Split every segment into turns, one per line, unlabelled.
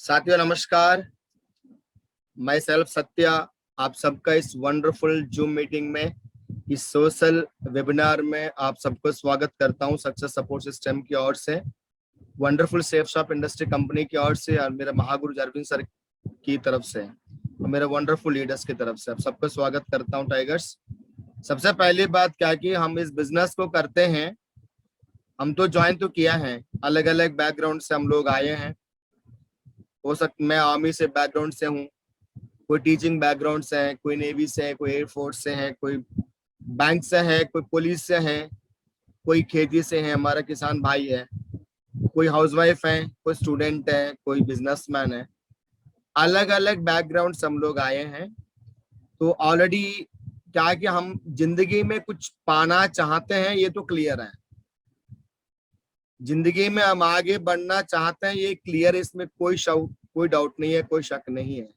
साथियों नमस्कार। मैं सेल्फ सत्या आप सबका इस वंडरफुल जूम मीटिंग में, इस सोशल वेबिनार में आप सबको स्वागत करता हूं। सक्सेस सपोर्ट सिस्टम की ओर से, wonderful safe shop industry company की ओर से और मेरे महागुरु अरविंद सर की तरफ से और मेरे वंडरफुल लीडर्स की तरफ से आप सबको स्वागत करता हूं। टाइगर्स, सबसे पहली बात क्या कि हम इस बिजनेस को करते हैं, हम तो ज्वाइन तो किया है, अलग अलग बैकग्राउंड से हम लोग आए हैं। हो सकता मैं आर्मी से बैकग्राउंड से हूँ, कोई टीचिंग बैकग्राउंड से है, कोई नेवी से है, कोई एयरफोर्स से है, कोई बैंक से है, कोई पुलिस से है, कोई खेती से है, हमारा किसान भाई है, कोई हाउसवाइफ है, कोई स्टूडेंट है, कोई बिजनेसमैन है। अलग अलग बैकग्राउंड से हम लोग आए हैं। तो ऑलरेडी क्या है कि हम जिंदगी में कुछ पाना चाहते हैं, ये तो क्लियर है। जिंदगी में हम आगे बढ़ना चाहते हैं, ये क्लियर है, इसमें कोई डाउट नहीं है, कोई शक नहीं है।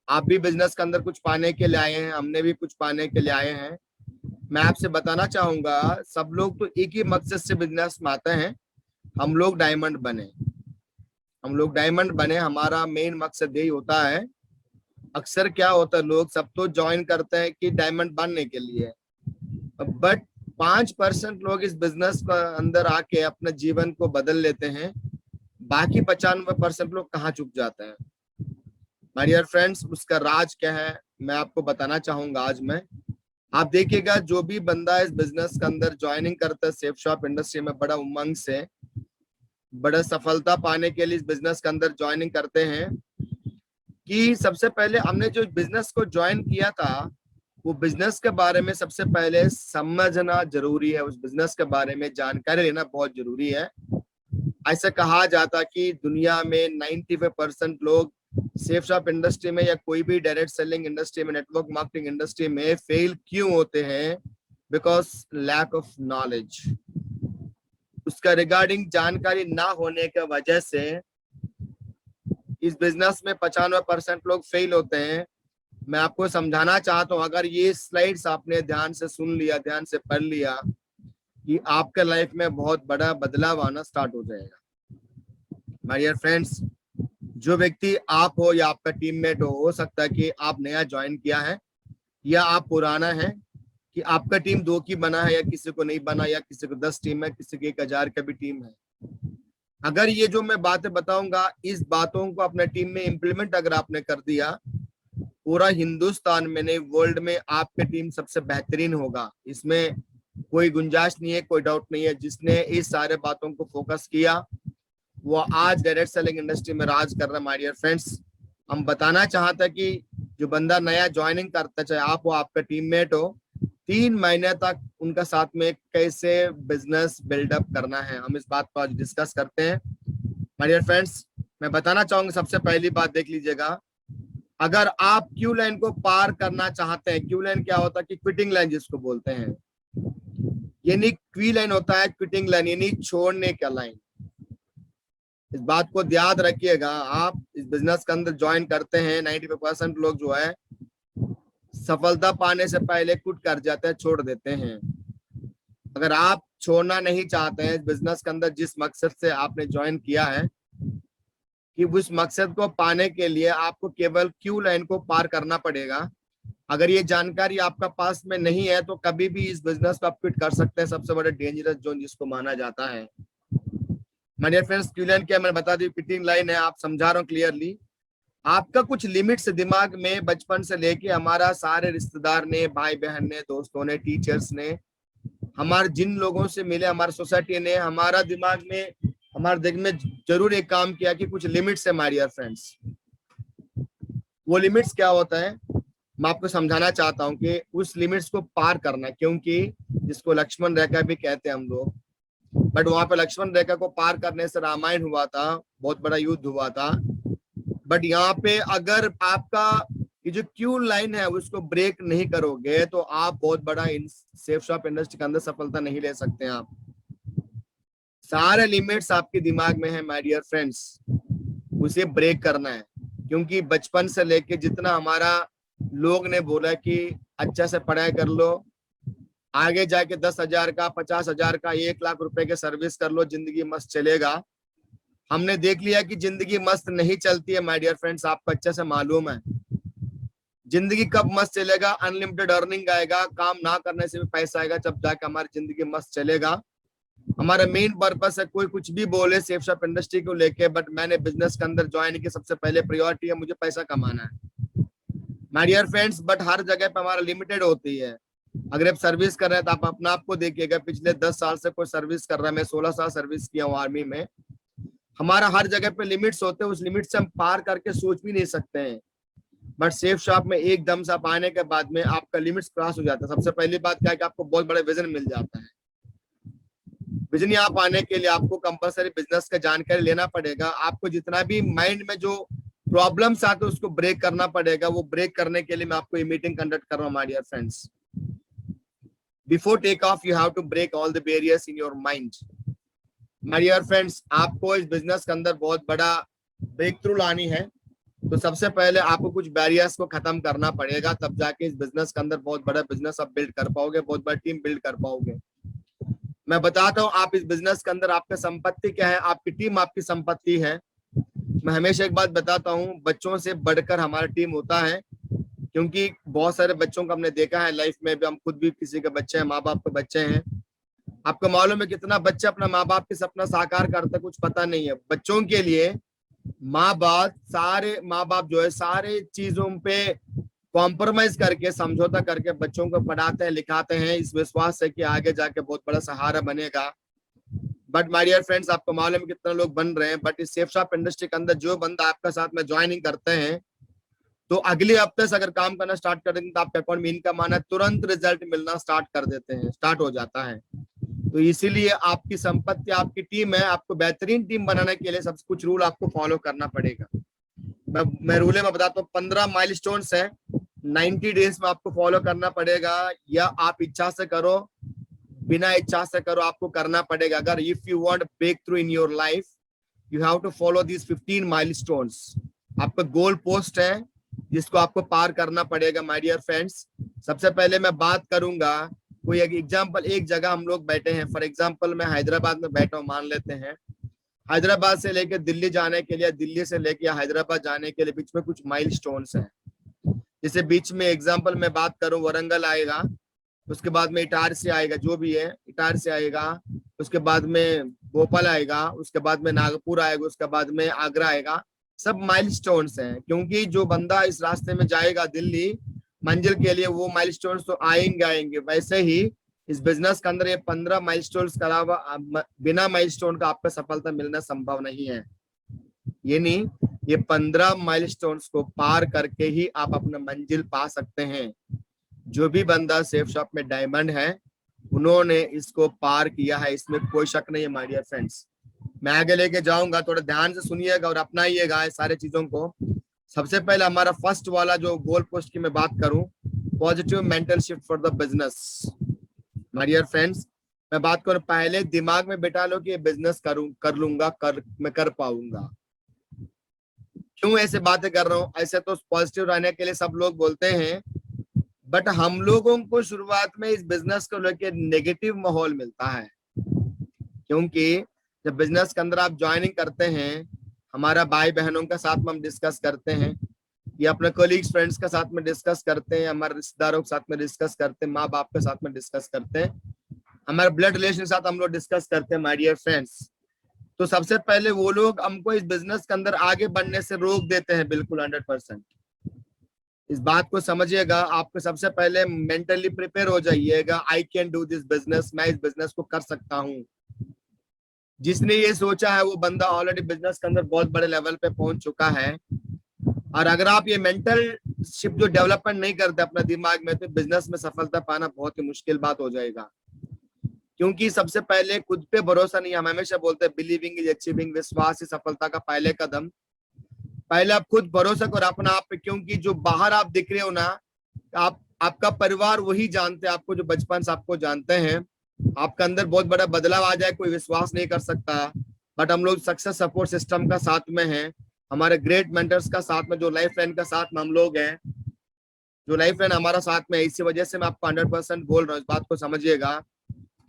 आप भी बिजनेस के अंदर कुछ पाने के लिए आए हैं, हमने भी कुछ पाने के लिए आए हैं। मैं आपसे बताना चाहूंगा, सब लोग तो एक ही मकसद से बिजनेस में आते हैं, हम लोग डायमंड बने। हम लोग डायमंड बने, हमारा मेन मकसद यही होता है। अक्सर क्या होता है, लोग सब तो ज्वाइन करते हैं कि डायमंड बनने के लिए, बट 5% लोग इस बिजनेस के अंदर आके अपने जीवन को बदल लेते हैं। बाकी 95% लोग कहाँ चुक जाते हैं। माय डियर फ्रेंड्स, उसका राज क्या है मैं आपको बताना चाहूंगा आज मैं। आप देखिएगा, जो भी बंदा इस बिजनेस के अंदर ज्वाइनिंग करता है, सेफ शॉप इंडस्ट्री में बड़ा उमंग से, बड़ा सफलता पाने के लिए इस बिजनेस के अंदर ज्वाइनिंग करते हैं, कि सबसे पहले हमने जो बिजनेस को ज्वाइन किया था, वो बिजनेस के बारे में सबसे पहले समझना जरूरी है। उस बिजनेस के बारे में जानकारी लेना बहुत जरूरी है। ऐसा कहा जाता कि दुनिया में 95% लोग सेफ शॉप इंडस्ट्री में या कोई भी डायरेक्ट सेलिंग इंडस्ट्री में, नेटवर्क मार्केटिंग इंडस्ट्री में फेल क्यों होते हैं? Because lack of knowledge. उसका रिगार्डिंग जानकारी ना होने की वजह से इस बिजनेस में 95% लोग फेल होते हैं। मैं आपको समझाना चाहता हूँ, अगर ये स्लाइड्स आपने ध्यान से सुन लिया, ध्यान से पढ़ लिया, कि आपके लाइफ में बहुत बड़ा बदलाव आना स्टार्ट हो जाएगा। माय डियर फ्रेंड्स, जो व्यक्ति आप हो या आपका टीममेट हो सकता है कि आप नया ज्वाइन किया है या आप पुराना है, कि आपका टीम 2 की बना है या किसी को नहीं बना, या किसी को 10 टीम है, किसी की 1000 का भी टीम है। अगर ये जो मैं बातें बताऊंगा, इस बातों को अपने टीम में इम्प्लीमेंट अगर आपने कर दिया, पूरा हिंदुस्तान में नहीं, वर्ल्ड में आपकी टीम सबसे बेहतरीन होगा। इसमें कोई गुंजाइश नहीं है, कोई डाउट नहीं है। जिसने इस सारे बातों को फोकस किया, वो आज डायरेक्ट सेलिंग इंडस्ट्री में राज कर रहा है। माय डियर फ्रेंड्स, हम बताना चाहते हैं कि जो बंदा नया ज्वाइनिंग करता है, चाहे आप हो, आपका टीममेट हो, 3 महीने तक उनका साथ में कैसे बिजनेस बिल्डअप करना है, हम इस बात पर आज डिस्कस करते हैं। माय डियर फ्रेंड्स, मैं बताना चाहूंगा, सबसे पहली बात देख लीजिएगा, अगर आप क्यू लाइन को पार करना चाहते हैं, क्यू लाइन क्या होता है कि क्विटिंग लाइन जिसको बोलते हैं, यानी क्वी लाइन होता है क्विटिंग लाइन, यानी छोड़ने का लाइन। इस बात को याद रखिएगा। आप इस बिजनेस के अंदर ज्वाइन करते हैं, 95% लोग जो है सफलता पाने से पहले क्विट कर जाते हैं, छोड़ देते हैं। अगर आप छोड़ना नहीं चाहते हैं इस बिजनेस के अंदर, जिस मकसद से आपने ज्वाइन किया है, कि उस मकसद को पाने के लिए आपको केवल क्यू लाइन को पार करना पड़ेगा। अगर ये जानकारी आपका पास में नहीं है, तो कभी भी इस बिजनेस को आप क्विट कर सकते हैं। सबसे बड़ा डेंजरस जोन जिसको माना जाता है। My dear friends, queue line क्या मैं बता दी, क्विटिंग लाइन है। आप समझा रहा हूँ क्लियरली। आपका कुछ लिमिट्स दिमाग में बचपन से लेके, हमारा सारे रिश्तेदार ने, भाई बहन ने, दोस्तों ने, टीचर्स ने, हमारे जिन लोगों से मिले, हमारी सोसाइटी ने, हमारा दिमाग में, हमारे दिल में जरूर एक काम किया कि कुछ लिमिट्स है। माय डियर फ्रेंड्स, वो लिमिट्स क्या होता है मैं आपको समझाना चाहता हूँ, कि उस लिमिट्स को पार करना, क्योंकि जिसको लक्ष्मण रेखा भी कहते हैं हम लोग, बट वहां पे लक्ष्मण रेखा को पार करने से रामायण हुआ था, बहुत बड़ा युद्ध हुआ था। बट यहाँ पे अगर आपका ये जो क्यू लाइन है उसको ब्रेक नहीं करोगे, तो आप बहुत बड़ा सेफ शॉप इंडस्ट्री के अंदर सफलता नहीं ले सकते हैं। आप सारे लिमिट्स आपके दिमाग में है माय डियर फ्रेंड्स, उसे ब्रेक करना है। क्योंकि बचपन से लेके जितना हमारा लोग ने बोला कि अच्छा से पढ़ाई कर लो, आगे जाके 10,000 का, 50,000 का, 1 लाख रुपए के सर्विस कर लो, जिंदगी मस्त चलेगा। हमने देख लिया कि जिंदगी मस्त नहीं चलती है माय डियर फ्रेंड्स, आपको अच्छे से मालूम है। जिंदगी कब मस्त चलेगा, अनलिमिटेड अर्निंग आएगा, काम ना करने से भी पैसा आएगा, जब जाके हमारी जिंदगी मस्त चलेगा। हमारा मेन पर्पस है, कोई कुछ भी बोले सेफ शॉप इंडस्ट्री को लेके, बट मैंने बिजनेस के अंदर ज्वाइन की सबसे पहले प्रायोरिटी है मुझे पैसा कमाना है माय डियर फ्रेंड्स। बट हर जगह पे हमारा लिमिटेड होती है। अगर आप सर्विस कर रहे हैं तो आप अपना आप को देखिएगा, पिछले 10 साल से कोई सर्विस कर रहा है, मैं 16 साल सर्विस किया हूँ आर्मी में। हमारा हर जगह पे लिमिट्स होते हैं, उस लिमिट से हम पार करके सोच भी नहीं सकते हैं। बट सेफ शॉप में एकदम से आप आने के बाद में आपका लिमिट्स क्रॉस हो जाता है। सबसे पहली बात क्या है कि आपको बहुत बड़ा विजन मिल जाता है। विजन यहाँ पाने के लिए आपको कंपलसरी बिजनेस का जानकारी लेना पड़ेगा। आपको जितना भी माइंड में जो प्रॉब्लम्स आते हैं उसको ब्रेक करना पड़ेगा। वो ब्रेक करने के लिए मैं आपको ये मीटिंग कंडक्ट कर रहा हूँ my dear friends. Before take off you have to break all the barriers in your mind my dear friends. आपको इस बिजनेस के अंदर बहुत बड़ा ब्रेक थ्रू लानी है, तो सबसे पहले आपको कुछ बैरियर्स को खत्म करना पड़ेगा, तब जाके इस बिजनेस के अंदर बहुत बड़ा बिजनेस आप बिल्ड कर पाओगे, बहुत बड़ा टीम बिल्ड कर पाओगे। मैं बताता हूँ आप इस बिजनेस के अंदर आपका संपत्ति क्या है, आपकी टीम आपकी संपत्ति है। मैं हमेशा एक बात बताता हूँ, बच्चों से बढ़कर हमारा टीम होता है, क्योंकि बहुत सारे बच्चों को हमने देखा है लाइफ में भी, हम खुद भी किसी के बच्चे हैं, माँ बाप के बच्चे हैं। आपको मालूम है कितना बच्चे अपना माँ बाप के सपना साकार करते कुछ पता नहीं है। बच्चों के लिए माँ बाप जो है सारे चीजों पे कॉम्प्रोमाइज करके, समझौता करके बच्चों को पढ़ाते हैं, लिखाते हैं, इस विश्वास से कि आगे जाके बहुत बड़ा सहारा बनेगा। बट माय डियर फ्रेंड्स, आपको मालूम है कितने लोग बन रहे हैं। बट इस सेफ शॉप इंडस्ट्री के अंदर जो बंदा आपका साथ में ज्वाइनिंग करते हैं, तो अगले हफ्ते से अगर काम करना स्टार्ट कर देंगे तो आपके अकाउंट में इनकम आना तुरंत रिजल्ट मिलना स्टार्ट कर देते हैं, स्टार्ट हो जाता है। तो इसीलिए आपकी संपत्ति आपकी टीम है। आपको बेहतरीन टीम बनाने के लिए सब कुछ रूल आपको फॉलो करना पड़ेगा। मैं रूल में बताता हूँ, 15 माइलस्टोन्स है, 90 डेज में आपको फॉलो करना पड़ेगा, या आप इच्छा से करो बिना इच्छा से करो, आपको करना पड़ेगा। अगर if you want break through in your life you have to follow this 15 milestones. आपका गोल पोस्ट है जिसको आपको पार करना पड़ेगा माय डियर फ्रेंड्स। सबसे पहले मैं बात करूंगा, कोई एग्जांपल, एक जगह हम लोग बैठे हैं, फॉर एग्जांपल मैं हैदराबाद में बैठा हूँ, मान लेते हैं। हैदराबाद से लेकर दिल्ली जाने के लिए, दिल्ली से लेकर हैदराबाद जाने के लिए बीच में कुछ माइलस्टोन्स हैं। जैसे बीच में एग्जांपल मैं बात करूं, वारंगल आएगा, उसके बाद में इटारसी आएगा, जो भी है इटारसी आएगा, उसके बाद में भोपाल आएगा, उसके बाद में नागपुर आएगा, उसके बाद में आगरा आएगा। सब माइलस्टोन्स हैं, क्योंकि जो बंदा इस रास्ते में जाएगा दिल्ली मंजिल के लिए, वो माइलस्टोन्स तो आएंगे। वैसे ही इस बिजनेस के अंदर ये 15 माइलस्टोन्स के अलावा बिना माइलस्टोन का आपको सफलता मिलना संभव नहीं है। ये नहीं, ये 15 माइलस्टोन्स को पार करके ही आप अपना मंजिल पा सकते हैं। जो भी बंदा सेफ शॉप में डायमंड है उन्होंने इसको पार किया है, इसमें कोई शक नहीं है माय डियर फ्रेंड्स। मैं आगे लेके जाऊंगा, थोड़ा ध्यान से सुनिएगा और अपनाइएगा इस सारे चीजों को। सबसे पहले हमारा फर्स्ट वाला जो गोल पोस्ट की मैं बात करूं, positive mental shift for the business. My dear friends, मैं बात करूं, पहले दिमाग में बिठा लो कि बिजनेस कर लूंगा, मैं कर पाऊंगा। क्यों ऐसे बातें कर रहा हूँ? ऐसे तो पॉजिटिव रहने के लिए सब लोग बोलते हैं, बट हम लोगों को शुरुआत में इस बिजनेस को लेकर नेगेटिव माहौल मिलता है। क्योंकि जब बिजनेस के अंदर आप ज्वाइनिंग करते हैं, हमारा भाई बहनों के साथ में हम डिस्कस करते हैं, या अपने कोलीग्स फ्रेंड्स के साथ में डिस्कस करते हैं, हमारे रिश्तेदारों के साथ में डिस्कस करते हैं, माँ बाप के साथ में डिस्कस करते हैं, हमारे ब्लड रिलेशन के साथ हम लोग डिस्कस करते हैं माय डियर फ्रेंड्स। तो सबसे पहले वो लोग हमको इस बिजनेस के अंदर आगे बढ़ने से रोक देते हैं, बिल्कुल 100%। इस बात को समझिएगा। आपको सबसे पहले मेंटली प्रिपेयर हो जाइएगा, I can do this business, मैं इस बिजनेस को कर सकता हूँ। जिसने ये सोचा है वो बंदा ऑलरेडी बिजनेस के अंदर बहुत बड़े लेवल पे पहुंच चुका है। और अगर आप ये मेंटल शिप जो डेवलपमेंट नहीं करते अपना दिमाग में, तो बिजनेस में सफलता पाना बहुत ही मुश्किल बात हो जाएगा। क्योंकि सबसे पहले खुद पे भरोसा नहीं, हम हमेशा बोलते हैं बिलीविंग इज अचीविंग, विश्वास ही सफलता का पहले कदम। पहले आप खुद भरोसा करो अपना आप पे, क्योंकि जो बाहर आप दिख रहे हो ना, आपका परिवार वही जानते हैं आपको, जो बचपन से आपको जानते हैं। आपका अंदर बहुत बड़ा बदलाव आ जाए, कोई विश्वास नहीं कर सकता। बट हम लोग सक्सेस सपोर्ट सिस्टम का साथ में हैं, हमारे ग्रेट मेंटर्स का साथ में, जो लाइफ लाइन का साथ में हम लोग हैं, जो लाइफ लाइन हमारा साथ में है। इसी वजह से मैं आपको 100% बोल रहा हूँ, इस बात को समझिएगा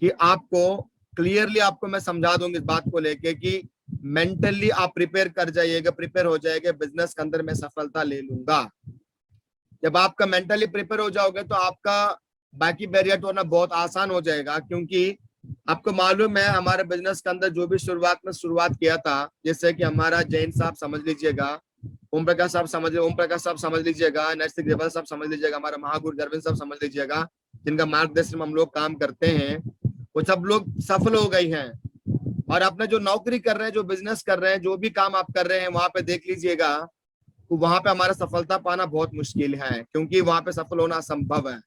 कि आपको क्लियरली आपको मैं समझा दूंगी इस बात को लेके कि मेंटली आप प्रिपेयर कर जाइएगा, प्रिपेयर हो जाएगा, बिजनेस के अंदर मैं सफलता ले लूंगा। जब आपका मेंटली प्रिपेयर हो जाओगे तो आपका बाकी बैरियर तोड़ना बहुत आसान हो जाएगा, क्योंकि आपको मालूम है हमारे बिजनेस के अंदर जो भी शुरुआत किया था, जैसे कि हमारा जैन साहब समझ लीजिएगा, ओम प्रकाश साहब समझ लीजिएगा, नरसिंह ग्रेवाल साहब समझ लीजिएगा, हमारा महागुरु अरविंद साहब समझ लीजिएगा, जिनका मार्गदर्शन में हम लोग काम करते हैं, वो सब लोग सफल हो गए हैं। और अपने जो नौकरी कर रहे हैं, जो बिजनेस कर रहे हैं, जो भी काम आप कर रहे हैं, वहां पे देख लीजिएगा, तो वहां पे हमारा सफलता पाना बहुत मुश्किल है, क्योंकि वहां पे सफल होना असंभव है।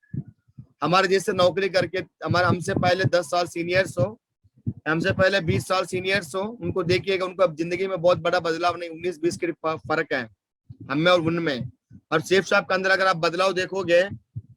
हमारे जैसे नौकरी करके हमारे हमसे पहले 10 साल सीनियर्स हो, हमसे पहले 20 साल सीनियर्स हो, उनको देखिएगा, उनको अब जिंदगी में बहुत बड़ा बदलाव नहीं, 19-20 की फर्क है हमें और उनमें। और शेफ शॉप के अंदर अगर आप बदलाव देखोगे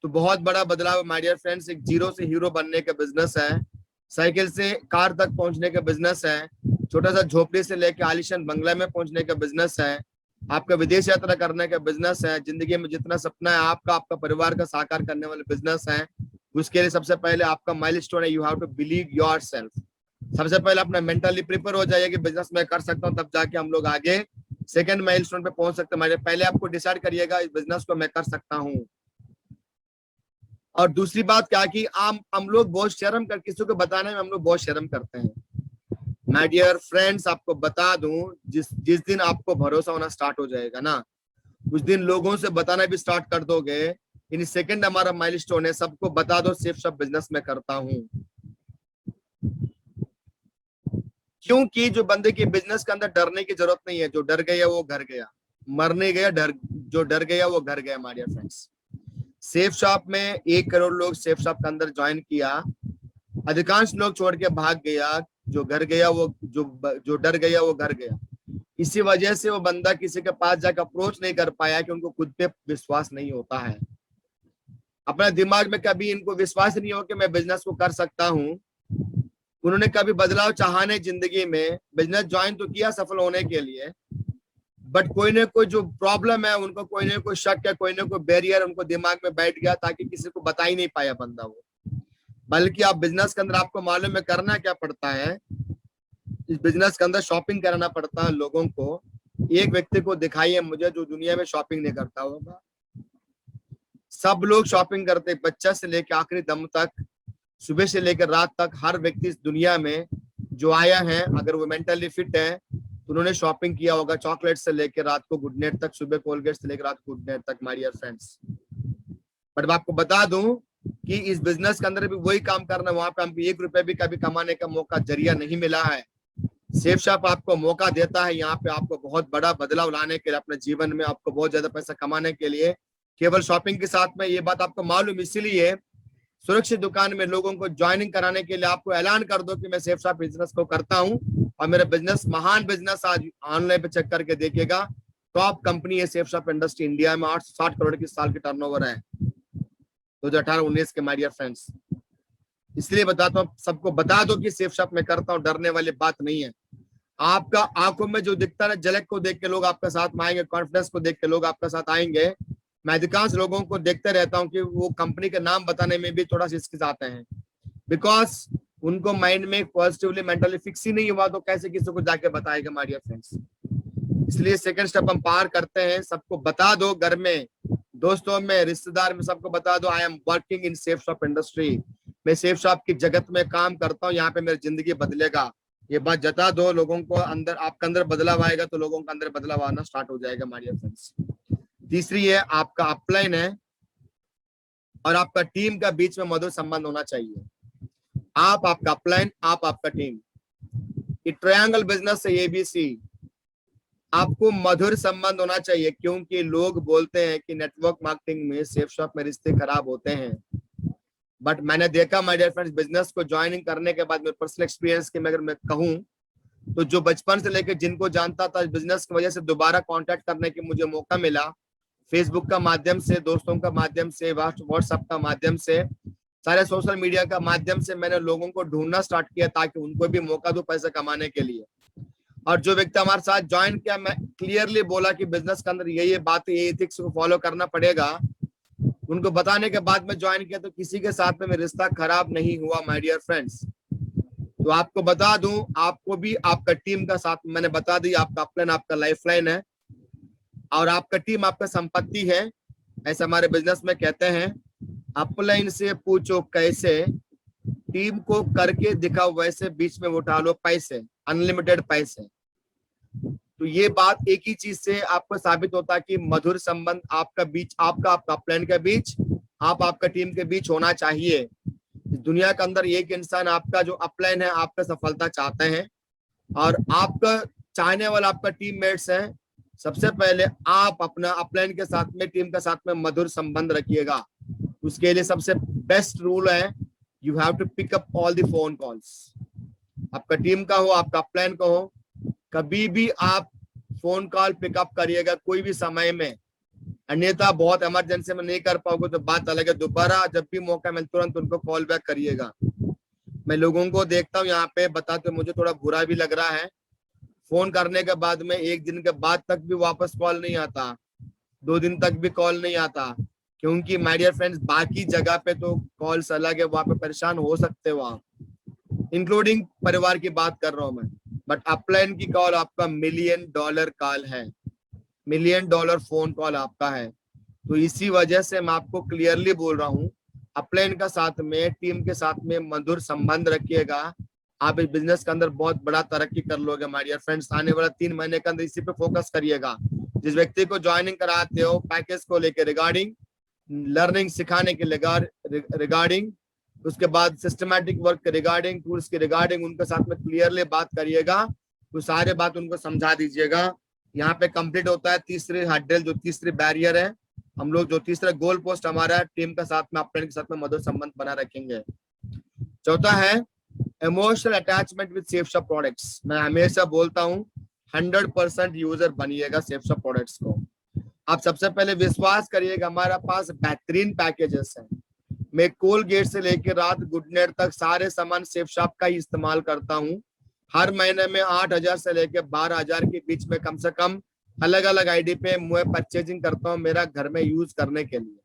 तो बहुत बड़ा बदलाव है माय डियर फ्रेंड्स। एक जीरो से हीरो बनने का बिजनेस है, साइकिल से कार तक पहुंचने का बिजनेस है, छोटा सा झोपड़ी से लेकर आलिशान बंगला में पहुंचने का बिजनेस है, आपका विदेश यात्रा करने का बिजनेस है, जिंदगी में जितना सपना है आपका, आपका परिवार का साकार करने वाले बिजनेस है। उसके लिए सबसे पहले आपका माइलस्टोन है, you have to believe yourself. सबसे पहले अपना मेंटली प्रिपेयर हो जाइए कि बिजनेस मैं कर सकता हूँ, तब जाके हम लोग आगे सेकंड माइलस्टोन पे पहुंच सकते हैं। पहले आपको डिसाइड करिएगा इस बिजनेस को मैं कर सकता हूँ। और दूसरी बात क्या कि हम लोग बहुत शर्म कर, किसी को बताने में हम लोग बहुत शर्म करते हैं। माय डियर फ्रेंड्स, आपको बता दूं, जिस दिन आपको भरोसा होना स्टार्ट हो जाएगा ना, उस दिन लोगों से बताना भी स्टार्ट कर दोगे। इन सेकंड हमारा माइलस्टोन है, सबको बता दो सिर्फ सब बिजनेस में करता हूं। क्योंकि जो बंदे की बिजनेस के अंदर डरने की जरूरत नहीं है, जो डर गया वो घर गया, मरने गया, जो डर गया वो घर गया। My dear friends, safe shop में 1 करोड़ लोग सेफ शॉप के अंदर ज्वाइन किया, अधिकांश लोग छोड़ के भाग गया, जो घर गया वो जो डर गया वो घर गया। इसी वजह से वो बंदा किसी के पास जाकर अप्रोच नहीं कर पाया कि उनको खुद पे विश्वास नहीं होता है। अपने दिमाग में कभी इनको विश्वास नहीं हो कि मैं बिजनेस को कर सकता हूँ। उन्होंने कभी बदलाव चाहने जिंदगी में, बिजनेस ज्वाइन तो किया सफल होने के लिए, बट कोई ना कोई जो प्रॉब्लम है उनको, कोई ना कोई शक है, कोई ना कोई बैरियर उनको दिमाग में बैठ गया, ताकि किसी को बता ही नहीं पाया बंदा वो। बल्कि आप बिजनेस के अंदर आपको मालूम है करना क्या पड़ता है, इस बिजनेस के अंदर शॉपिंग कराना पड़ता है लोगों को। एक व्यक्ति को दिखाइए मुझे जो दुनिया में शॉपिंग नहीं करता होगा। सब लोग शॉपिंग करते, बच्चा से लेकर आखिरी दम तक, सुबह से लेकर रात तक, हर व्यक्ति इस दुनिया में जो आया है, अगर वो मेंटली फिट है तो उन्होंने शॉपिंग किया होगा, चॉकलेट से लेकर रात को गुड नाइट तक, सुबह कोलगेट से लेकर रात गुड नाइट तक, माय डियर फ्रेंड्स। बट मैं आपको बता दूं कि इस बिजनेस के अंदर भी वही काम करना, वहां पे हमको 1 रुपए भी कभी कमाने का मौका, जरिया नहीं मिला है। सेफ शॉप आपको मौका देता है यहाँ पे आपको बहुत बड़ा बदलाव लाने के लिए, अपने जीवन में आपको बहुत ज्यादा पैसा कमाने के लिए, केवल शॉपिंग के साथ में। ये बात आपको मालूम, इसीलिए सुरक्षित दुकान में लोगों को ज्वाइनिंग कराने के लिए आपको ऐलान कर दो कि मैं सेफ शॉप बिजनेस को करता हूँ, और मेरा बिजनेस महान बिजनेस, आज ऑनलाइन पे चेक करके देखिएगा, टॉप कंपनी है सेफ शॉप इंडस्ट्री। इंडिया में 860 करोड़ की साल की टर्नओवर है 2018-19 के, माय डियर फ्रेंड्स। इसलिए बताता हूँ, सबको बता दो कि सेफ शॉप में करता हूँ, डरने वाली बात नहीं है। आपका आंखों में जो दिखता है, झलक को देख के लोग आपके साथ में आएंगे, कॉन्फिडेंस को देख के लोग आपके साथ आएंगे। मैं अधिकांश लोगों को देखते रहता हूँ कि वो कंपनी का नाम बताने में भी थोड़ा सा हिचकिचाते हैं, बिकॉज उनको माइंड में पॉजिटिवली मेंटली फिक्स ही नहीं हुआ, तो कैसे किसी को जाके बताएगा माय डियर फ्रेंड्स। इसलिए सेकंड स्टेप हम पार करते हैं, सबको बता दो, घर में, दोस्तों में, रिश्तेदार में, सबको बता दो, I am working in safe shop industry. मैं सेफ शॉप की जगत में काम करता हूँ, यहाँ पे मेरी जिंदगी बदलेगा। ये बात जता दो लोगों को, अंदर आपके अंदर बदलाव आएगा तो लोगों के अंदर बदलाव आना स्टार्ट हो जाएगा माय डियर फ्रेंड्स। तीसरी है आपका अपलाइन है और आपका टीम का बीच में मधुर संबंध होना चाहिए। आप, आपका अपलाइन, आप, आपका टीम, ये ट्रायंगल बिजनेस है ABC। आपको मधुर संबंध होना चाहिए, क्योंकि लोग बोलते हैं कि नेटवर्क मार्केटिंग में, सेफ शॉप में रिश्ते खराब होते हैं, बट मैंने देखा माय डियर फ्रेंड्स, बिजनेस को ज्वाइनिंग करने के बाद, मेरे पर्सनल एक्सपीरियंस की अगर मैं कहूँ तो, जो बचपन से लेकर जिनको जानता था, बिजनेस की वजह से दोबारा कांटेक्ट करने की मुझे मौका मिला, फेसबुक का माध्यम से, दोस्तों का माध्यम से, व्हाट्सएप का माध्यम से, सारे सोशल मीडिया का माध्यम से मैंने लोगों को ढूंढना स्टार्ट किया, ताकि उनको भी मौका दो पैसा कमाने के लिए। और जो व्यक्ति हमारे साथ ज्वाइन किया, मैं क्लियरली बोला कि बिजनेस के अंदर ये बात, ये एथिक्स को फॉलो करना पड़ेगा। उनको बताने के बाद में ज्वाइन किया, तो किसी के साथ में रिश्ता खराब नहीं हुआ माय डियर फ्रेंड्स। तो आपको बता दूं, आपको भी आपका टीम का साथ मैंने बता दी, आपका अपलाइन आपका लाइफलाइन है और आपका टीम आपका संपत्ति है, ऐसा हमारे बिजनेस में कहते हैं। अपलाइन से पूछो कैसे, टीम को करके दिखाओ वैसे, बीच में उठा लो पैसे, अनलिमिटेड पैसे। तो ये बात एक ही चीज से आपको साबित होता है कि मधुर संबंध आपका बीच, आपका आपका अपलाइन के बीच, आपका टीम के बीच होना चाहिए। इस दुनिया के अंदर एक इंसान आपका जो अपलाइन है आपका सफलता चाहते हैं और आपका चाहने वाला आपका टीममेट्स है। सबसे पहले आप अपना अपलाइन के साथ में, टीम के साथ में मधुर संबंध रखिएगा। उसके लिए सबसे बेस्ट रूल है, you have to pick up all the phone calls. आपका टीम का हो, आपका अपलाइन का हो, कभी भी आप फोन कॉल पिकअप करिएगा कोई भी समय में, अन्यथा बहुत इमरजेंसी में नहीं कर पाओगे तो बात अलग है। दोबारा जब भी मौका मिले तुरंत उनको कॉल बैक करिएगा। मैं लोगों को देखता हूँ यहाँ पे बताते, मुझे थोड़ा बुरा भी लग रहा है, फोन करने के बाद में 1 दिन के बाद तक भी वापस कॉल नहीं आता, 2 दिन तक भी कॉल नहीं आता, क्योंकि माय डियर फ्रेंड्स बाकी जगह पे तो कॉल्स अलग है, वहां पे परेशान हो सकते हो आप, इंक्लूडिंग परिवार की बात कर रहा हूं मैं। बट अपलाइन की कॉल आपका $1 मिलियन कॉल है, $1 मिलियन फोन कॉल आपका है। तो इसी वजह से मैं आपको क्लियरली बोल रहा हूँ, अपलाइन का साथ में, टीम के साथ में मधुर संबंध रखिएगा, आप इस बिजनेस के अंदर बहुत बड़ा तरक्की कर लोगे माय डियर फ्रेंड्स। आने वाला 3 महीने के अंदर इसी पे फोकस करिएगा। जिस व्यक्ति को ज्वाइनिंग कराते हो पैकेज को लेकर, रिगार्डिंग लर्निंग सिखाने के रिगार्डिंग, उसके बाद सिस्टमैटिक वर्क के रिगार्डिंग, टूल्स के रिगार्डिंग, उनके साथ में क्लियरली बात करिएगा, तो सारे बात उनको समझा दीजिएगा। यहाँ पे कंप्लीट होता है तीसरी हर्डल, जो तीसरी बैरियर है, हम लोग जो तीसरा गोल पोस्ट हमारा टीम का साथ में, अपने के साथ में मधुर संबंध बना रखेंगे। चौथा है इमोशनल अटैचमेंट विद सेफशॉप प्रोडक्ट्स। मैं हमेशा बोलता हूँ 100% यूजर बनिएगा सेफशॉप प्रोडक्ट्स को। आप सबसे पहले विश्वास करिएगा, हमारा पास बेहतरीन पैकेजेस हैं। मैं कोलगेट से लेकर रात गुड नाइट तक सारे सामान सेफ शॉप का ही इस्तेमाल करता हूँ। हर महीने में 8,000 से लेकर 12,000 के बीच में कम से कम अलग अलग आईडी पे मैं परचेजिंग करता हूँ मेरा घर में यूज करने के लिए,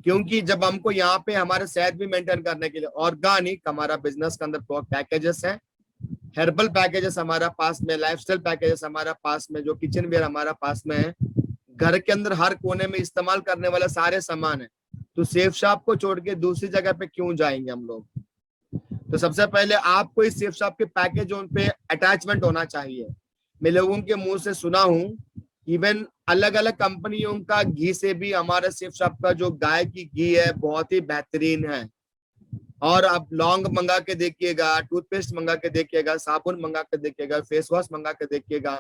क्योंकि जब हमको यहाँ पे हमारे सेहत भी मेंटेन करने के लिए ऑर्गेनिक हमारा बिजनेस के अंदर पैकेजेस है, हर्बल पैकेजेस हमारा पास में, लाइफस्टाइल पैकेजेस हमारा पास में, जो किचन वेयर हमारा पास में है, घर के अंदर हर कोने में इस्तेमाल करने वाले सारे सामान है। तो सेफ शॉप को छोड़ के दूसरी जगह पे क्यों जाएंगे हम लोग। तो सबसे पहले आपको इस सेफ शॉप के पैकेज उन पे अटैचमेंट होना चाहिए। मैं लोगों के मुंह से सुना हूँ, इवन अलग अलग कंपनियों का घी से भी हमारा सेफ शॉप का जो गाय की घी है बहुत ही बेहतरीन है। और आप लौंग मंगा के देखिएगा, टूथपेस्ट मंगा के देखिएगा, साबुन मंगा के देखिएगा, फेस वॉश मंगा के देखिएगा,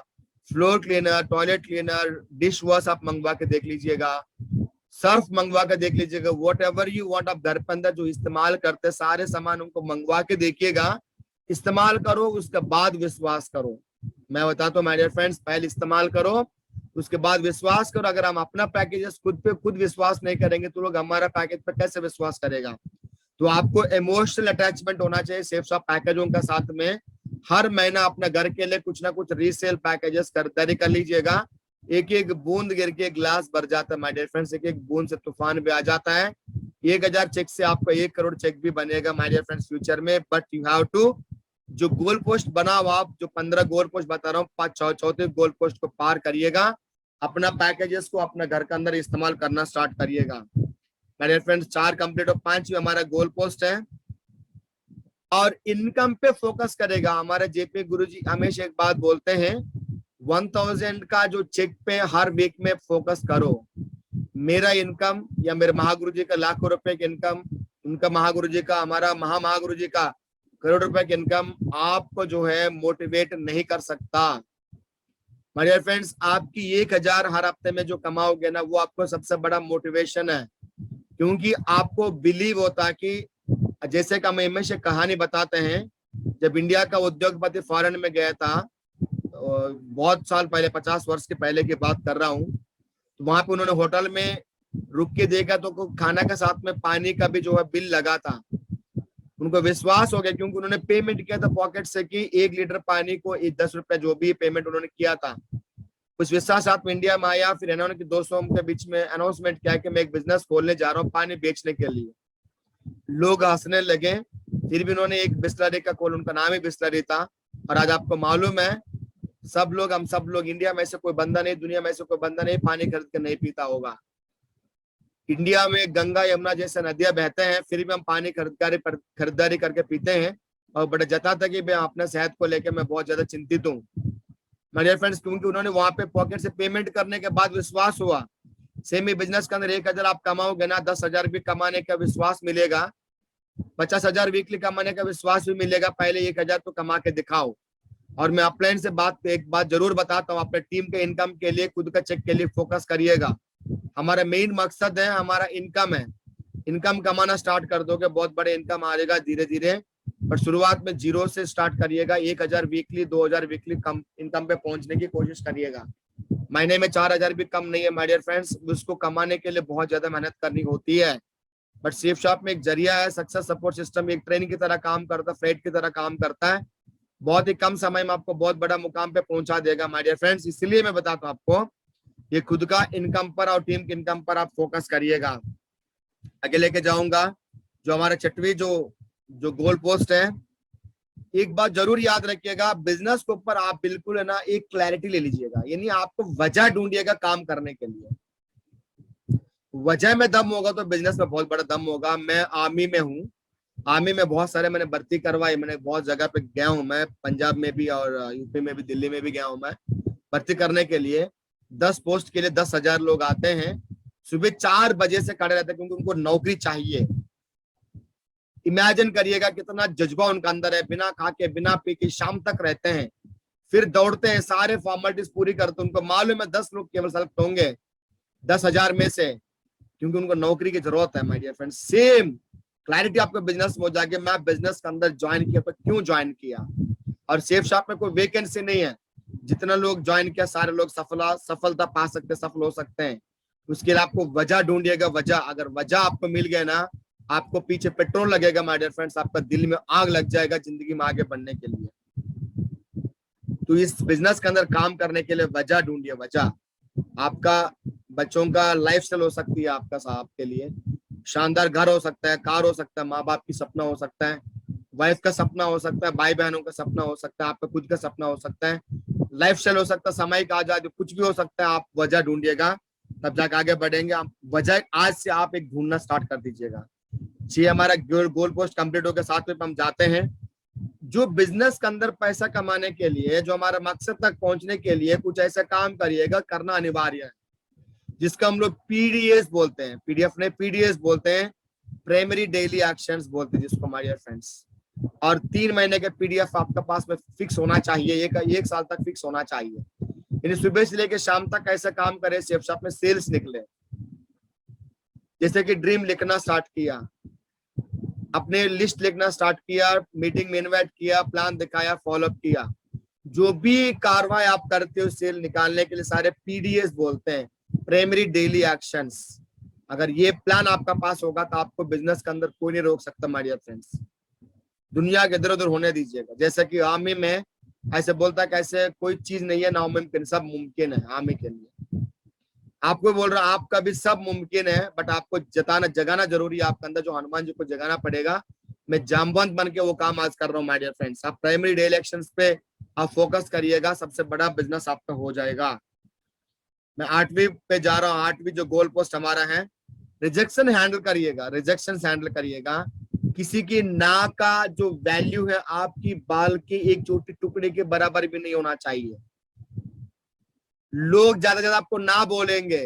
floor cleaner, toilet cleaner, dish wash आप मंगवा के देख लीजिएगा, सर्फ मंगवा के देख लीजिएगा, वॉट एवर यू वांट। आप घर पे अंदर जो इस्तेमाल करते सारे सामान उनको मंगवा के देखिएगा, इस्तेमाल करो, उसके बाद विश्वास करो। मैं बताता हूँ माय डियर फ्रेंड्स, पहले इस्तेमाल करो उसके बाद विश्वास करो। अगर हम अपना पैकेज खुद पे खुद विश्वास नहीं करेंगे तो लोग हमारा पैकेज पे कैसे विश्वास करेगा। तो आपको इमोशनल अटैचमेंट होना चाहिए सेफ शॉप पैकेजों का साथ में। हर महीना अपने घर के लिए कुछ ना कुछ रीसेल पैकेजेस खरीदारी कर लीजिएगा। एक एक बूंद गिर के ग्लास भर जाता है माय डियर फ्रेंड्स, एक एक बूंद से तूफान भी आ जाता है। 1,000 चेक से आपका 1 करोड़ चेक भी बनेगा माय डियर फ्रेंड्स फ्यूचर में। बट यू हैव टू, जो गोल पोस्ट बनाओ आप, जो 15 गोल पोस्ट बता रहा हूँ, 4 गोल पोस्ट को पार करिएगा, अपना पैकेजेस को अपना घर के अंदर इस्तेमाल करना स्टार्ट करिएगा माय डियर फ्रेंड्स। 4 कंप्लीट और 5 हमारा गोल पोस्ट है। और इनकम पे फोकस करेगा। हमारे जेपी गुरुजी हमेशा एक बात बोलते हैं, 1000 का जो चेक पे हर वीक में फोकस करो। मेरा इनकम या मेरे महागुरु जी का लाखों रुपए की इनकम, उनका महागुरु जी का, हमारा महागुरु जी का करोड़ रुपए की इनकम आपको जो है मोटिवेट नहीं कर सकता। माय डियर फ्रेंड्स, आपकी 1,000 हर हफ्ते में जो कमाओगे ना, वो आपको सबसे बड़ा मोटिवेशन है, क्योंकि आपको बिलीव होता कि जैसे कि हम हमेशा कहानी बताते हैं, जब इंडिया का उद्योगपति फॉरेन में गया था, बहुत साल पहले, 50 वर्ष के पहले की बात कर रहा हूँ, तो वहां पे उन्होंने होटल में रुक के देखा तो खाना के साथ में पानी का भी जो है बिल लगा था। उनको विश्वास हो गया, क्योंकि उन्होंने पेमेंट किया था पॉकेट से कि 1 लीटर पानी को 10 रुपए, जो भी पेमेंट उन्होंने किया था। उस विश्वास साथ में इंडिया में आया। फिर इन्होंने दोस्तों के बीच में अनाउंसमेंट किया कि मैं एक बिजनेस खोलने जा रहा हूँ पानी बेचने के लिए। लोग हंसने लगे, फिर भी उन्होंने एक बिस्लरी का खोल, उनका नाम ही बिस्लरी था। और आज आपको मालूम है, हम सब लोग इंडिया में से कोई बंदा नहीं, दुनिया में से कोई बंदा नहीं पानी खरीद कर नहीं पीता होगा। इंडिया में गंगा यमुना जैसे नदियां बहते हैं, फिर भी हम पानी खरीदारी करके पीते हैं। और बड़े जताता कि मैं अपने सेहत को लेकर मैं बहुत ज्यादा चिंतित हूँ माय डियर फ्रेंड्स, क्योंकि उन्होंने वहां पे पॉकेट से पेमेंट करने के बाद विश्वास हुआ। सेमी बिजनेस के अंदर 1,000 आप कमाओगे ना, 10,000 भी कमाने का विश्वास मिलेगा, 50,000 वीकली कमाने का विश्वास भी मिलेगा। पहले 1,000 तो कमा के दिखाओ। और मैं अपलाइन से एक बात जरूर बताता हूँ, अपने टीम के इनकम के लिए, खुद का चेक के लिए फोकस करिएगा। हमारा मेन मकसद है, हमारा इनकम है। इनकम कमाना स्टार्ट कर दोगे, बहुत बड़े इनकम आएगा धीरे धीरे। पर शुरुआत में 0 से स्टार्ट करिएगा। 1,000 वीकली, 2,000 वीकली कम इनकम पे पहुंचने की कोशिश करिएगा। महीने में 4,000 भी कम नहीं है माय डियर फ्रेंड्स। उसको कमाने के लिए बहुत ज्यादा मेहनत करनी होती है। बट सेफ शॉप में एक जरिया है, सक्सेस सपोर्ट सिस्टम एक ट्रेन की तरह काम करता है, फ्लाइट की तरह काम करता है। बहुत ही कम समय में आपको बहुत बड़ा मुकाम पे पहुंचा देगा माय डियर फ्रेंड्स। इसलिए मैं बताता हूँ आपको, ये खुद का इनकम पर और टीम के इनकम पर आप फोकस करिएगा। आगे लेके जाऊंगा, जो हमारा छठवीं जो गोल पोस्ट है, एक बात जरूर याद रखिएगा, बिजनेस के ऊपर आप बिल्कुल है ना एक क्लैरिटी ले लीजिएगा। यानी आपको वजह ढूंढिएगा काम करने के लिए। वजह में दम होगा तो बिजनेस में बहुत बड़ा दम होगा। मैं आर्मी में हूँ, आर्मी में बहुत सारे मैंने भर्ती करवाई, मैंने बहुत जगह पे गया हूँ। मैं पंजाब में भी और यूपी में भी, दिल्ली में भी गया हूँ मैं भर्ती करने के लिए। 10 पोस्ट के लिए 10,000 लोग आते हैं, सुबह 4 बजे से खड़े रहते हैं, क्योंकि उनको नौकरी चाहिए। इमेजिन करिएगा कितना जज्बा उनका अंदर है, बिना खा के बिना पी के शाम तक रहते हैं, फिर दौड़ते हैं, सारे फॉर्मेलिटीज पूरी करते हैं। उनको मालूम है 10 लोग केवल सेलेक्ट होंगे 10,000 में से, क्योंकि उनको नौकरी की जरूरत है my dear friend. Same clarity आपको बिजनेस में हो जाएगी। मैं बिजनेस के अंदर ज्वाइन किया तो क्यों ज्वाइन किया, और सेफ शॉप में कोई वैकेंसी नहीं है। जितना लोग ज्वाइन किया सारे लोग सफलता पा सकते, सफल हो सकते हैं। उसके लिए आपको वजह ढूंढिएगा। वजह, अगर वजह आपको मिल गया ना, आपको पीछे पेट्रोल लगेगा माय डियर फ्रेंड्स, आपका दिल में आग लग जाएगा जिंदगी में आगे बढ़ने के लिए। तो इस बिजनेस के अंदर काम करने के लिए वजह ढूंढिए। वजह आपका बच्चों का लाइफस्टाइल हो सकती है, आपके लिए शानदार घर हो सकता है, कार हो सकता है, माँ बाप की सपना हो सकता है, वाइफ का सपना हो सकता है, भाई बहनों का सपना हो सकता है, आपका खुद का सपना हो सकता है, लाइफस्टाइल हो सकता है, सामायिक आजादी, कुछ भी हो सकता है। आप वजह ढूंढिएगा, तब जाकर आगे बढ़ेंगे। आप वजह आज से आप एक ढूंढना स्टार्ट कर दीजिएगा। जी, हमारा गोल पोस्ट कंप्लीट होकर 7 में हम जाते हैं। जो बिजनेस के अंदर पैसा कमाने के लिए, जो हमारा मकसद तक पहुंचने के लिए कुछ ऐसा काम करिएगा, करना अनिवार्य है, जिसका हम लोग पीडीएस बोलते हैं। पीडीएफ नहीं, पीडीएस बोलते हैं, प्राइमरी डेली एक्शंस बोलते हैं जिसको माय डियर फ्रेंड्स। और 3 महीने के पीडीएफ आपके पास में फिक्स होना चाहिए, एक साल तक फिक्स होना चाहिए। यानी सुबह से लेकर शाम तक ऐसा काम करे, सेफ शॉप में सेल्स निकले। जैसे कि ड्रीम लिखना स्टार्ट किया, अपने लिस्ट लिखना स्टार्ट किया, मीटिंग में इनवाइट किया, प्लान दिखाया, फॉलोअप किया। जो भी कार्रवाई आप करते हो सेल निकालने के लिए, सारे पीडीएस बोलते हैं, प्राइमरी डेली एक्शंस। अगर ये प्लान आपका पास होगा तो आपको बिजनेस के अंदर कोई नहीं रोक सकता माय डियर फ्रेंड्स। दुनिया के इधर उधर होने दीजिएगा। जैसे कि आर्मी में ऐसे बोलता है, कैसे कोई चीज नहीं है नामुमकिन, सब मुमकिन है आर्मी के लिए। आपको बोल रहा, आपका भी सब मुमकिन है, बट आपको जगाना जरूरी है। आपके अंदर जो हनुमान जी को जगाना पड़ेगा। मैं जामवंत बन के वो काम आज कर रहा हूँ माय डियर फ्रेंड्स। आप प्राइमरी डेली एक्शंस पे आप फोकस करिएगा, सबसे बड़ा बिजनेस आपका हो जाएगा। मैं 8वीं पे जा रहा हूँ। 8वीं जो गोल पोस्ट हमारा है, रिजेक्शन हैंडल करिएगा। रिजेक्शन हैंडल करिएगा। किसी की ना का जो वैल्यू है आपकी बाल के एक छोटी टुकड़े के बराबर भी नहीं होना चाहिए। लोग ज्यादा आपको ना बोलेंगे,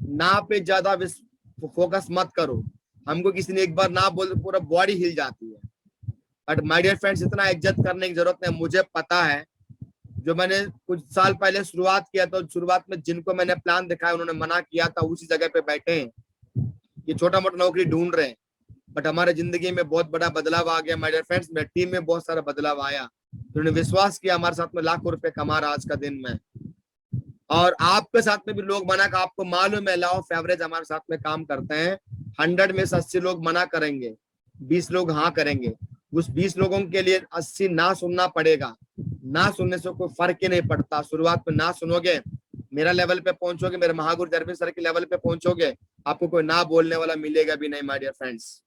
ना पे ज्यादा फोकस मत करो। हमको किसी ने एक बार ना बोल तो पूरा बॉडी हिल जाती है। बट माय डियर फ्रेंड्स, इतना इज्जत करने की जरूरत नहीं। मुझे पता है, जो मैंने कुछ साल पहले शुरुआत किया तो शुरुआत में जिनको मैंने प्लान दिखाया उन्होंने मना किया था, उसी जगह पे बैठे हैं। ये छोटा मोटा नौकरी ढूंढ रहे हैं, बट हमारे जिंदगी में बहुत बड़ा बदलाव आ गया माय डियर फ्रेंड्स। मेरी टीम में बहुत सारा बदलाव आया, उन्होंने विश्वास किया, हमारे साथ में लाखों रुपए कमा रहा आज का दिन में। और आपके साथ में भी लोग मना कर, आपको मालूम है लॉ ऑफ एवरेज हमारे साथ में काम करते हैं। 100 में से 80 लोग मना करेंगे, 20 लोग हाँ करेंगे। उस 20 लोगों के लिए 80 ना सुनना पड़ेगा। ना सुनने से कोई फर्क ही नहीं पड़ता। शुरुआत में ना सुनोगे, मेरा लेवल पे पहुंचोगे, मेरे महागुरु जरबिन सर के लेवल पे पहुंचोगे, आपको कोई ना बोलने वाला मिलेगा भी नहीं माय डियर फ्रेंड्स।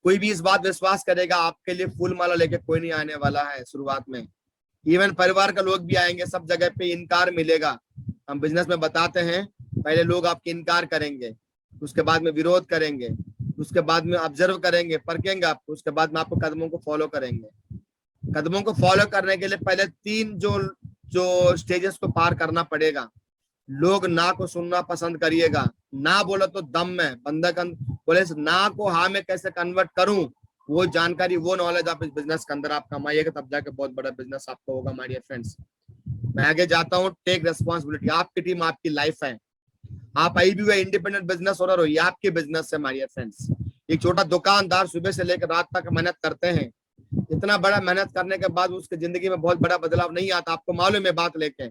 कोई भी इस बात विश्वास करेगा, आपके लिए फूल माला लेके कोई नहीं आने वाला है शुरुआत में। इवन परिवार का लोग भी आएंगे, सब जगह पे इनकार मिलेगा। हम बिजनेस में बताते हैं, पहले लोग आपके इनकार करेंगे, उसके बाद में विरोध करेंगे, उसके बाद में ऑब्जर्व करेंगे, परखेंगे आपको, उसके बाद में आपको कदमों को फॉलो करेंगे। कदमों को फॉलो करने के लिए पहले 3 जो जो स्टेजेस को पार करना पड़ेगा। लोग ना को सुनना पसंद करिएगा, ना बोलो तो दम में बंदा बोले ना को हाँ में कैसे कन्वर्ट करूं, वो जानकारी, वो नॉलेज आप इस बिजनेस के अंदर आप कमाइएगा, तब जाके बहुत बड़ा बिजनेस आपका होगा माय डियर फ्रेंड्स। मैं आगे जाता हूँ। Take responsibility. आपकी टीम आपकी लाइफ है। आप आई भी हुए इंडिपेंडेंट बिजनेस ओनर हो, ये आपकी बिजनेस है माय डियर फ्रेंड्स। एक छोटा दुकानदार सुबह से लेकर रात तक मेहनत करते हैं। इतना बड़ा मेहनत करने के बाद उसकी जिंदगी में बहुत बड़ा बदलाव नहीं आता, आपको मालूम है बात लेके।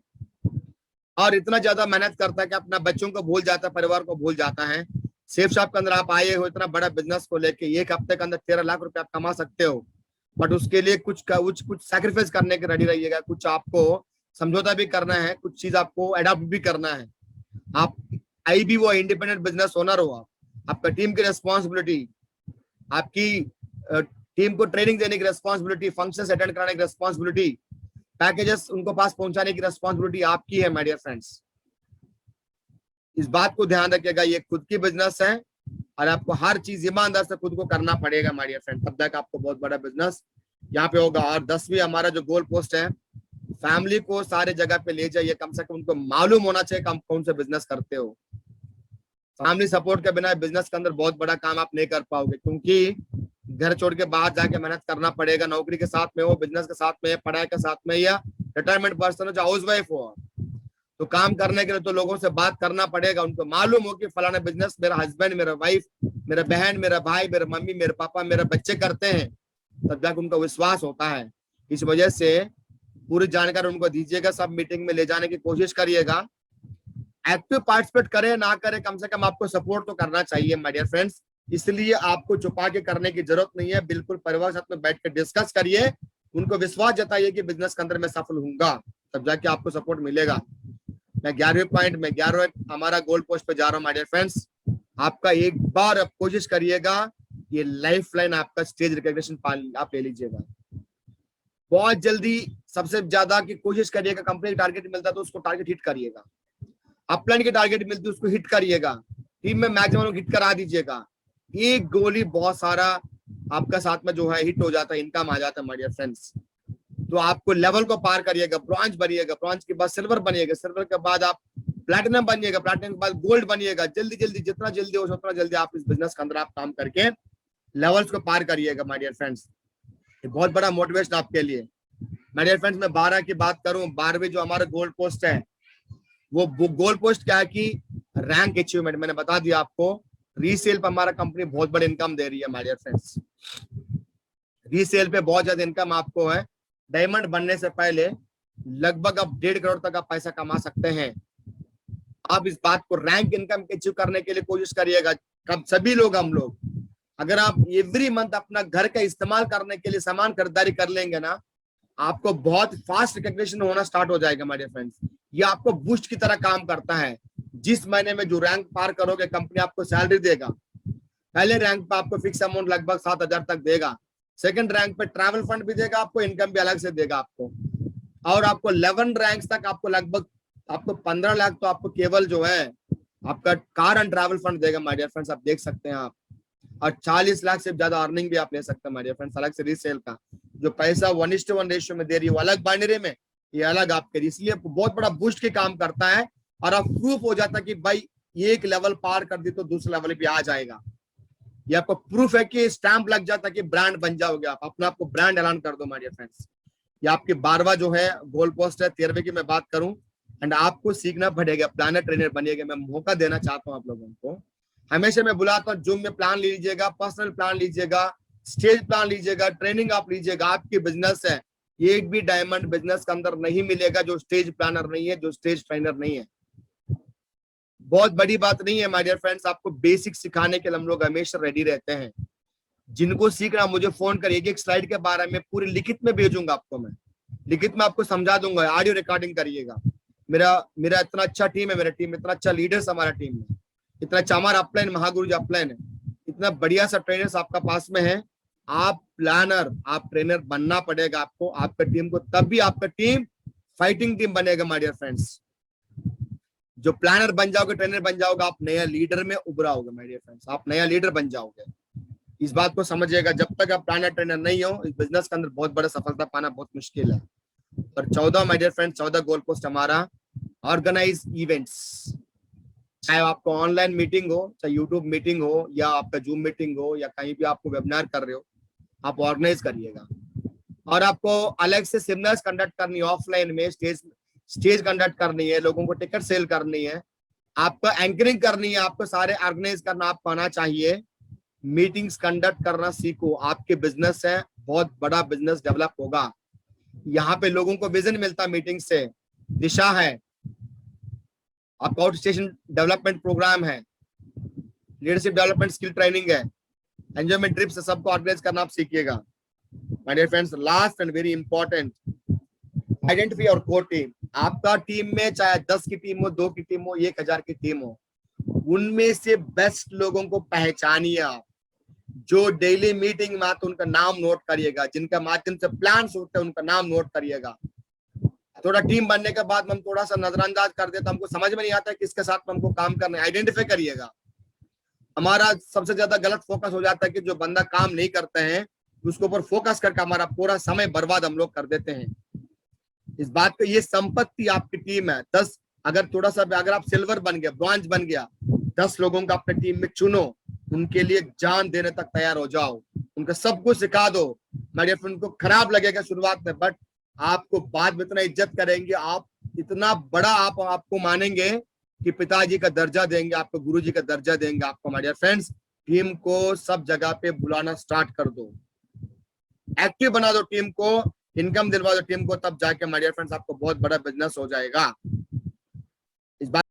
और इतना ज्यादा मेहनत करता है कि अपना बच्चों को भूल जाता है, परिवार को भूल जाता है। सेफ शॉप के अंदर आप आए हो इतना बड़ा बिजनेस को लेके, एक हफ्ते के अंदर 13 लाख रुपए आप कमा सकते हो, बट उसके लिए कुछ सैक्रिफाइस करने के रेडी रहिएगा। कुछ आपको समझौता भी करना है, कुछ चीज आपको अडॉप्ट भी करना है। आप आई भी वो इंडिपेंडेंट बिजनेस ओनर हो, आपका टीम की रेस्पॉन्सिबिलिटी, आपकी टीम को ट्रेनिंग देने की रेस्पॉन्सिबिलिटी, फंक्शन अटेंड कराने की रेस्पॉन्सिबिलिटी, पैकेजेस उनको पास पहुंचाने की रेस्पॉन्सिबिलिटी आपकी है माय डियर फ्रेंड्स। इस बात को ध्यान रखिएगा, ये खुद की बिजनेस है और आपको हर चीज ईमानदार से खुद को करना पड़ेगा माय डियर फ्रेंड, तब तक आपको बहुत बड़ा बिजनेस यहाँ पे होगा। और 10वीं हमारा जो गोल पोस्ट है, फैमिली को सारे जगह पे ले जाइए, कम से कम उनको मालूम होना चाहिए कि हम कौन से बिजनेस करते हो। फैमिली सपोर्ट के बिना बिजनेस के अंदर बहुत बड़ा काम आप नहीं कर पाओगे, क्योंकि घर छोड़ के बाहर जाके मेहनत करना पड़ेगा, नौकरी के साथ में हो, बिजनेस के साथ में, पढ़ाई के साथ में, या रिटायरमेंट पर्सन हो, जो हाउस वाइफ हो, तो काम करने के लिए तो लोगों से बात करना पड़ेगा। उनको मालूम हो कि फलाना बिजनेस मेरा हस्बैंड, मेरा वाइफ, मेरा बहन, मेरा भाई, मेरा मम्मी, मेरे पापा, मेरे बच्चे करते हैं, तब जाकर उनका विश्वास होता है। इस वजह से पूरी जानकारी उनको दीजिएगा, सब मीटिंग में ले जाने की कोशिश करिएगा। एक्टिव पार्टिसिपेट करे ना करे, कम से कम आपको सपोर्ट तो करना चाहिए माय डियर फ्रेंड्स। इसलिए आपको छुपा के करने की जरूरत नहीं है, बिल्कुल परिवार साथ में बैठ के डिस्कस करिए, उनको विश्वास जताइए कि बिजनेस के अंदर मैं सफल होऊंगा, तब जाके आपको सपोर्ट मिलेगा। मैं 11वें पॉइंट में 11वें हमारा गोल पोस्ट पे जा रहा हूँ माय डियर फ्रेंड्स। आपका एक बार आप कोशिश करिएगा, ये लाइफ लाइन आपका स्टेज रिकॉग्निशन आप ले लीजिएगा बहुत जल्दी। सबसे ज्यादा की कोशिश करिएगा, कंपनी का टारगेट मिलता है तो उसको टारगेट हिट करिएगा, अपलाइन की टारगेट मिलती है उसको हिट करिएगा, टीम में मैक्सिमम हिट करा दीजिएगा। एक गोली बहुत सारा आपका साथ में जो है हिट हो जाता है, इनकम आ जाता है माय डियर फ्रेंड्स। तो आपको लेवल को पार करिएगा, ब्रॉन्ज बनिएगा, ब्रॉन्ज के बाद सिल्वर बनिएगा, सिल्वर के बाद आप प्लैटिनम बनिएगा, प्लैटिनम के बाद गोल्ड बनिएगा। जल्दी जल्दी, जितना जल्दी हो उतना जल्दी आप इस बिजनेस के अंदर आप काम करके लेवल्स को पार करिएगा माय डियर फ्रेंड्स। ये बहुत बड़ा मोटिवेशन आपके लिए माय डियर फ्रेंड्स। मैं 12 की बात करूं, 12वीं जो हमारा गोल्ड पोस्ट है, वो गोल्ड पोस्ट क्या है कि रैंक अचीवमेंट। मैंने बता दिया आपको, रीसेल पर हमारा कंपनी बहुत बड़ी इनकम दे रही है माय डियर फ्रेंड्स। रीसेल पे बहुत ज्यादा इनकम आपको है। डायमंड बनने से पहले लगभग आप 1.5 करोड़ तक आप पैसा कमा सकते हैं। आप इस बात को रैंक इनकम के अचीव करने के लिए कोशिश करिएगा। कब सभी लोग, हम लोग, अगर आप एवरी मंथ अपना घर का इस्तेमाल करने के लिए सामान खरीदारी कर लेंगे ना, आपको बहुत फास्ट रिकग्निशन होना स्टार्ट हो जाएगा माय डियर फ्रेंड्स। ये आपको बूस्ट की तरह काम करता है। जिस महीने में जो रैंक पार करोगे, कंपनी आपको सैलरी देगा। पहले रैंक पे आपको फिक्स अमाउंट लगभग 7,000 तक देगा। सेकंड रैंक पे ट्रैवल फंड भी देगा आपको, इनकम भी अलग से देगा आपको। और आपको 11 रैंक तक आपको लगभग आपको 15 लाख तो आपको केवल जो है आपका कार एंड ट्रैवल फंड देगा माय डियर फ्रेंड्स, आप देख सकते हैं आप। और 40 लाख से ज्यादा अर्निंग भी आप ले सकते हैं माय डियर फ्रेंड्स, अलग से रीसेल का जो पैसा 1:1 रेशियो में दे रही है, वो अलग बाइनरी में, ये अलग आपके, इसलिए बहुत बड़ा बूस्ट के काम करता है। और आप प्रूफ हो जाता है कि भाई एक लेवल पार कर दी तो दूसरे लेवल पे आ जाएगा। ये आपको प्रूफ है कि स्टैंप लग जाता है कि ब्रांड बन जाओगे आप, अपना आपको ब्रांड ऐलान कर दो माय डियर फ्रेंड्स। ये आपकी 12वां जो है गोल पोस्ट है। 13वें की मैं बात करूं, एंड आपको सीखना पड़ेगा, प्लानर ट्रेनर बनिएगा। मैं मौका देना चाहता हूं आप लोगों को। हमेशा मैं बुलाता हूँ, जूम में प्लान लीजिएगा, पर्सनल प्लान लीजिएगा, स्टेज प्लान लीजिएगा, ट्रेनिंग आप लीजिएगा। आपकी बिजनेस है, एक भी डायमंड बिजनेस के अंदर नहीं मिलेगा जो स्टेज प्लानर नहीं है, जो स्टेज ट्रेनर नहीं है। बहुत बड़ी बात नहीं है माय डियर फ्रेंड्स, आपको बेसिक सिखाने के लिए हम लोग हमेशा रेडी रहते हैं। जिनको सीखना मुझे फोन करिए, एक स्लाइड के बारे में पूरी लिखित में भेजूंगा आपको, मैं लिखित में आपको समझा दूंगा, ऑडियो रिकॉर्डिंग करिएगा। मेरा इतना अच्छा टीम है, मेरा टीम इतना अच्छा लीडर्स हमारा टीम है, इतना अच्छा हमारा अपलाइन महागुरु अपलाइन है, इतना बढ़िया सा ट्रेनर्स आपका पास में है, आप प्लानर, आप ट्रेनर बनना पड़ेगा आपको, आपका टीम को, तब भी आपका टीम फाइटिंग टीम बनेगा माय डियर फ्रेंड्स। जो प्लानर बन जाओगे, ट्रेनर बन जाओगे, आप नया लीडर में उभराओगे माय डियर फ्रेंड्स, आप नया लीडर बन जाओगे। इस बात को समझिएगा, जब तक आप प्लानर ट्रेनर नहीं हो, इस बिजनेस के अंदर बहुत बड़ा सफलता पाना बहुत मुश्किल है। और 14 my dear friends, 14 goal post हमारा, ऑर्गेनाइज इवेंट्स। चाहे आपको ऑनलाइन मीटिंग हो, चाहे यूट्यूब मीटिंग हो, या आपका जूम मीटिंग हो, या कहीं भी आपको वेबिनार कर रहे हो, आप ऑर्गेनाइज करिएगा। और आपको अलग से सेमिनार्स कंडक्ट करनी है, ऑफलाइन में स्टेज कंडक्ट करनी है, लोगों को टिकट सेल करनी है, आपको एंकरिंग करनी है, आपको सारे ऑर्गेनाइज करना आपको आना चाहिए। मीटिंग्स कंडक्ट करना सीखो, आपके बिजनेस है, बहुत बड़ा बिजनेस डेवलप होगा। यहाँ पे लोगों को विजन मिलता मीटिंग से, दिशा है, आपका आउट स्टेशन डेवलपमेंट प्रोग्राम है, लीडरशिप डेवलपमेंट स्किल ट्रेनिंग है, एंजॉयमेंट ट्रिप्स, सबको ऑर्गेनाइज करना आप सीखिएगा। My dear friends, last and very important, identify और कोर टीम। आपका टीम में चाहे 10 की टीम हो, 2 की टीम हो, 1000 की टीम हो, उनमें से बेस्ट लोगों को पहचानिए आप, जो डेली मीटिंग में आते उनका नाम नोट करिएगा, जिनका माध्यम से प्लान होते हैं उनका नाम नोट करिएगा। थोड़ा टीम बनने के बाद हम थोड़ा सा नजरअंदाज कर देते, हमको समझ में नहीं आता है किसके साथ में हमको काम करना है, आइडेंटिफाई करिएगा। हमारा सबसे ज्यादा गलत फोकस हो जाता है कि जो बंदा काम नहीं करते हैं उसके ऊपर फोकस करके हमारा पूरा समय बर्बाद हम लोग कर देते हैं। इस बात को, ये संपत्ति आपकी टीम है। 10, अगर थोड़ा सा, अगर आप सिल्वर बन गया, ब्रॉन्ज बन गया, 10 लोगों को अपने टीम में चुनो, उनके लिए जान देने तक तैयार हो जाओ, उनका सब कुछ सिखा दो। मेरे फ्रेंड, उनको खराब लगेगा शुरुआत में, बट आपको बाद में इतना इज्जत करेंगे, आप इतना बड़ा आपको मानेंगे कि पिताजी का दर्जा देंगे, आपको गुरुजी का दर्जा देंगे आपको। माय डियर फ्रेंड्स, टीम को सब जगह पे बुलाना स्टार्ट कर दो, एक्टिव बना दो टीम को, इनकम दिलवा दो टीम को, तब जाके माय डियर फ्रेंड्स आपको बहुत बड़ा बिजनेस हो जाएगा। इस बात